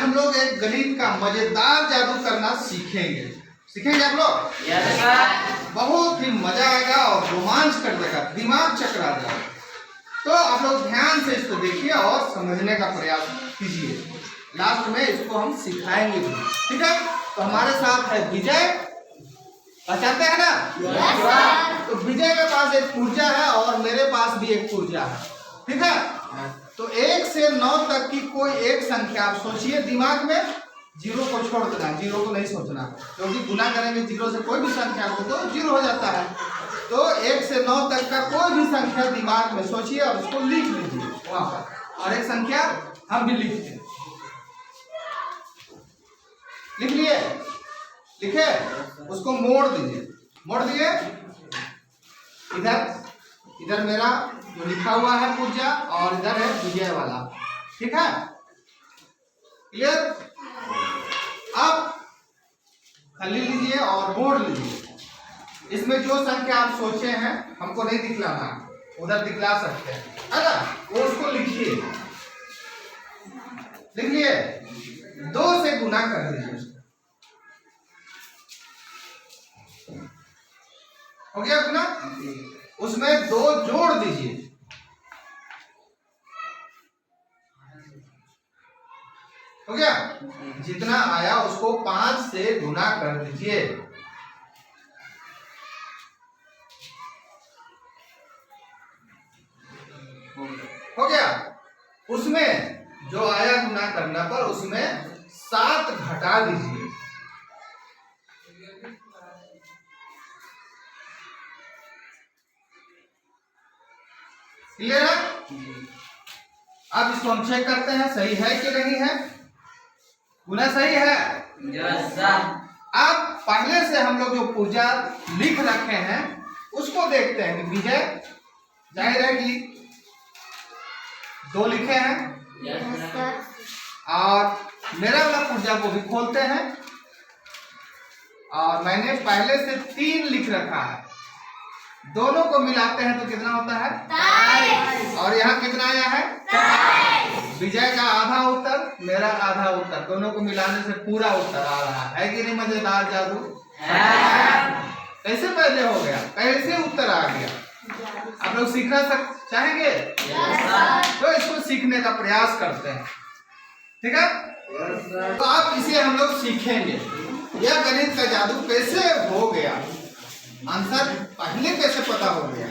हम लोग एक गणित का मजेदार जादू करना सीखेंगे। सीखेंगे आप लोग? Yes sir. बहुत ही मजा आएगा और रोमांच कर देगा, दिमाग चकरा जाएगा। तो आप लोग ध्यान से इसको देखिए और समझने का प्रयास कीजिए। लास्ट में इसको हम सिखाएंगे भी, ठीक है? तो हमारे साथ है विजय, पहचानते हैं ना? Yes sir. तो विजय के पास एक ऊर्जा है और मेरे पास भी एक ऊर्जा है, ठीक है? तो 1 से 9 तक की कोई एक संख्या आप सोचिए दिमाग में, जीरो को छोड़ देना, जीरो को नहीं सोचना, क्योंकि गुना करेंगे जीरो से कोई भी संख्या को तो जीरो हो जाता है। तो 1 से 9 तक का कोई भी संख्या दिमाग में सोचिए और उसको लिख लीजिए वहां पर, और एक संख्या हम भी लिखते हैं। लिख लिए? लिखे? उसको मोड़ दीजिए। मोड़ दिए? इधर इधर मेरा जो लिखा हुआ है ऊर्जा और इधर है विजय वाला, ठीक है? क्लियर? अब खाली लीजिए और मोड़ लीजिए। इसमें जो संख्या आप सोचे हैं हमको नहीं दिखलाना, उधर दिखला सकते हैं, है ना? वो उसको लिखिए। लिख लिए? 2 से गुना कर दीजिए। हो गया गुना? उसमें 2 जोड़ दीजिए। हो गया? जितना आया उसको 5 से गुना कर दीजिए। हो गया? उसमें जो आया गुना करने पर उसमें 7 घटा दीजिए। क्लियर है? अब इसको हम चेक करते हैं सही है कि नहीं है। गुना सही है? Yes sir. अब पहले से हम लोग जो ऊर्जा लिख रखे हैं उसको देखते हैं कि विजय, जाहिर है कि 2 लिखे हैं। Yes sir. और मेरा वाला ऊर्जा को भी खोलते हैं और मैंने पहले से 3 लिख रखा है। दोनों को मिलाते हैं तो कितना होता है? 23। और यहाँ कितना आया है? 23। विजय का आधा उत्तर, मेरा आधा उत्तर, दोनों को मिलाने से पूरा उत्तर आ रहा है कि नहीं? मजेदार जादू कैसे पहले हो गया, कैसे उत्तर आ गया? आप लोग सीखना चाहेंगे? तो इसको सीखने का प्रयास करते हैं, ठीक है? तो अब इसे हम लोग सीखेंगे, यह गणित का जादू कैसे हो गया, आंसर पहले कैसे पता हो गया,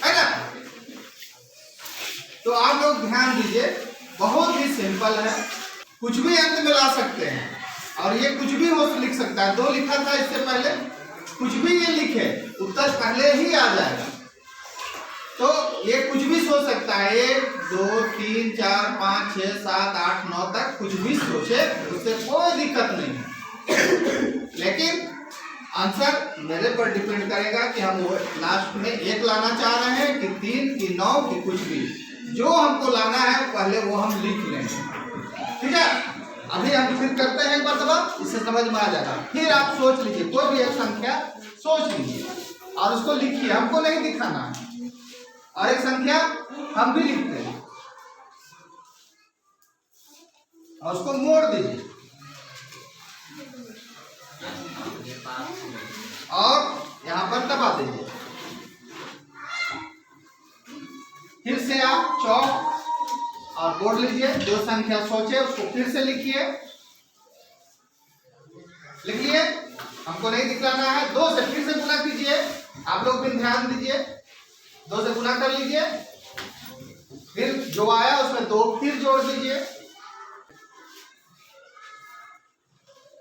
है ना? तो आप लोग ध्यान दीजिए, बहुत ही सिंपल है, कुछ भी अंत में ला सकते हैं और ये कुछ भी हो लिख सकता है। 2 लिखा था इससे पहले, कुछ भी ये लिखे उत्तर पहले ही आ जाएगा। तो ये कुछ भी सोच सकता है, 1 2 3 4 5 6 7 8 9 तक कुछ भी सोचे, उससे कोई दिक्कत नहीं है। लेकिन आंसर मेरे पर डिपेंड करेगा कि हम वो लास्ट में 1 लाना चाह रहे हैं कि 3 कि 9 कि कुछ भी, जो हमको लाना है पहले वो हम लिख लेंगे, ठीक है? अभी हम फिर करते हैं एक मरतबा, इससे समझ में आ जाएगा। फिर आप सोच लीजिए, कोई भी एक संख्या सोच लीजिए और उसको लिखिए, हमको नहीं दिखाना है। और एक संख्या हम भी लिखते हैं और उसको मोड़ दीजिए और यहाँ पर दबा दीजिए। फिर से आप चौक और बोर्ड लीजिए, जो संख्या सोचे उसको फिर से लिखिए। लिख लिए? हमको नहीं दिखलाना है। 2 से फिर से गुना कीजिए, आप लोग भी ध्यान दीजिए। 2 से गुना कर लीजिए, फिर जो आया उसमें 2 फिर जोड़ दीजिए।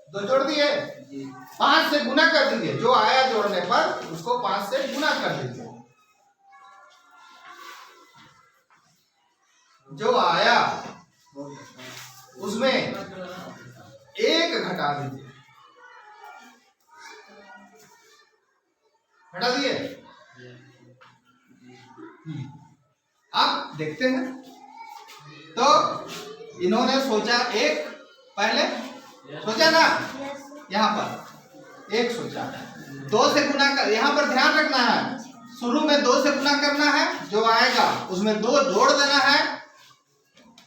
2 जोड़ दिए? 5 से गुना कर दीजिए, जो आया जोड़ने पर उसको 5 से गुना कर दीजिए। जो आया उसमें 1 घटा दीजिए। घटा दिए? अब देखते हैं। तो इन्होंने सोचा 1, पहले सोचा ना, यहाँ पर 1 सोचा, 2 से गुना कर, यहाँ पर ध्यान रखना है, शुरू में 2 से गुना करना है, जो आएगा उसमें 2 जोड़ देना है,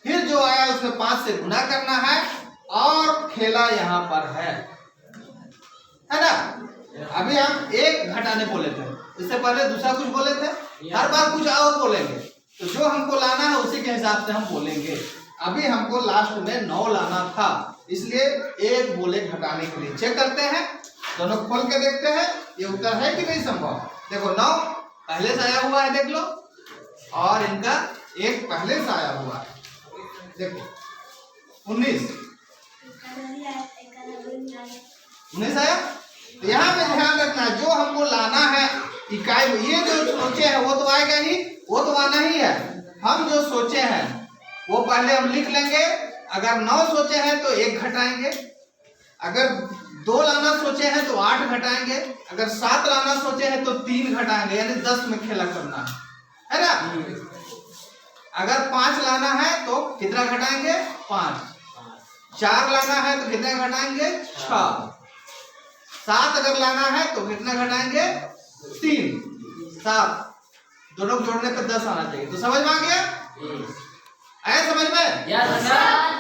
फिर जो आया उसमें 5 से गुना करना है और खेला यहाँ पर है ना। अभी हम एक घटाने बोले थे, इससे पहले दूसरा कुछ बोले थे, हर बार कुछ और बोलेंगे, तो जो हमको लाना है उसी के हिसाब से हम बोलेंगे। अभी हमको लास्ट में 9 लाना था, इसलिए एक बोले घटाने के लिए। चेक करते हैं, दोनों खोल के देखते हैं ये उत्तर है कि नहीं संभव। देखो 9 पहले से आया हुआ है, देख लो, और इनका एक पहले से आया हुआ है, देखो 19 आया। तो यहाँ पे ध्यान रखना है, जो हमको लाना है इकाई में, ये जो सोचे हैं वो तो आएगा ही, वो तो आना ही है। हम जो सोचे हैं वो पहले हम लिख लेंगे। अगर 9 सोचे हैं तो 1 घटाएंगे, अगर 2 लाना सोचे हैं तो 8 घटाएंगे, अगर 7 लाना सोचे हैं तो 3 घटाएंगे, यानी 10 में खेला करना है ना। अगर 5 लाना है तो कितना घटाएंगे, 5। 4 लाना है तो कितना घटाएंगे, 6। 7 अगर लाना है तो कितना घटाएंगे, 3। 7 दोनों को जोड़ने पर 10 आना चाहिए। तो समझ में आ गया, आया समझ में? Yes sir.